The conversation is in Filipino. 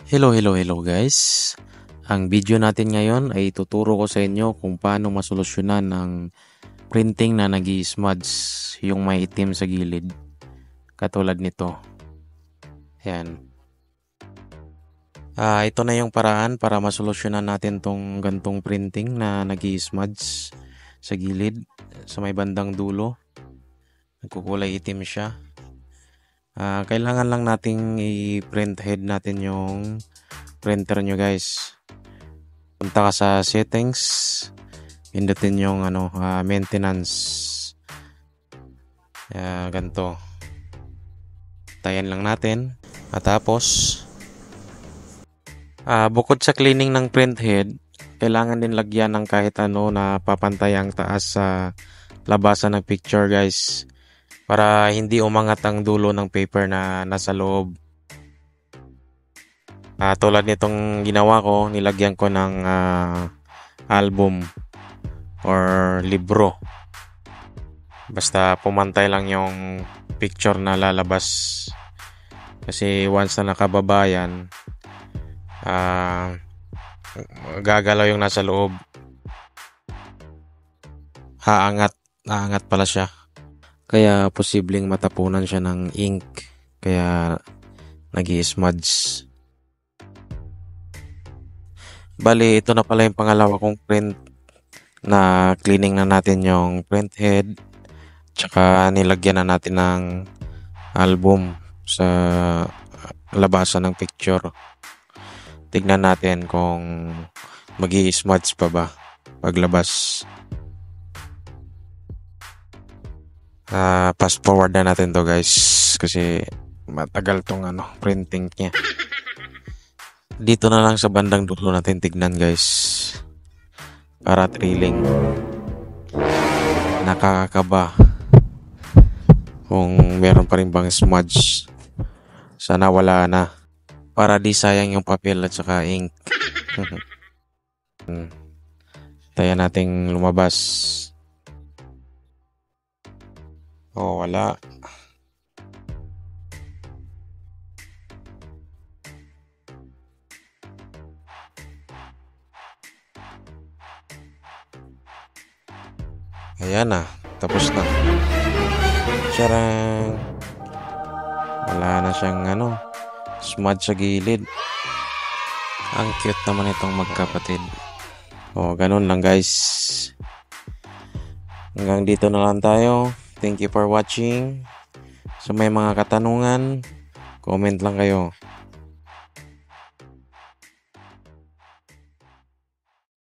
Hello guys. Ang video natin ngayon ay tuturo ko sa inyo kung paano masolusyonan ang printing na nag-i-smudge yung may itim sa gilid. Katulad nito. Ayan. Ito na yung paraan para masolusyonan natin tong gantong printing na nag-i-smudge sa gilid, sa may bandang dulo. Nagkukulay itim siya. Kailangan lang nating i-print head natin yung printer nyo guys. Punta ka sa settings, pindutin yung maintenance. Ganito. Tayan lang natin. At tapos bukod sa cleaning ng print head, kailangan din lagyan ng kahit ano na papantay ang taas sa labasan ng picture guys, para hindi umangat ang dulo ng paper na nasa loob. Tulad nitong ginawa ko, nilagyan ko ng album or libro. Basta pumantay lang yung picture na lalabas. Kasi once na nakababa yan, gagalaw yung nasa loob. Haangat pala siya. Kaya posibleng matapunan siya ng ink. Kaya nag-i-smudge. Bali, ito na pala yung pangalawa kong print na cleaning na natin yung print head. Tsaka nilagyan na natin ng album sa labasan ng picture. Tignan natin kung mag-i-smudge pa ba paglabas. Fast forward na natin to guys kasi matagal tong printing niya. Dito na lang sa bandang dulo natin tignan guys, para thrilling. Nakakakaba kung meron pa rin bang smudge. Sana wala na, para di sayang yung papel at saka ink. Tayo nating lumabas. Wala. Ayan na, tapos na. Tiyarang! Wala na siyang smudge sa gilid. Ang cute naman itong magkapatid. Ganun lang guys. Hanggang dito na lang tayo. Thank you for watching. So may mga katanungan, comment lang kayo.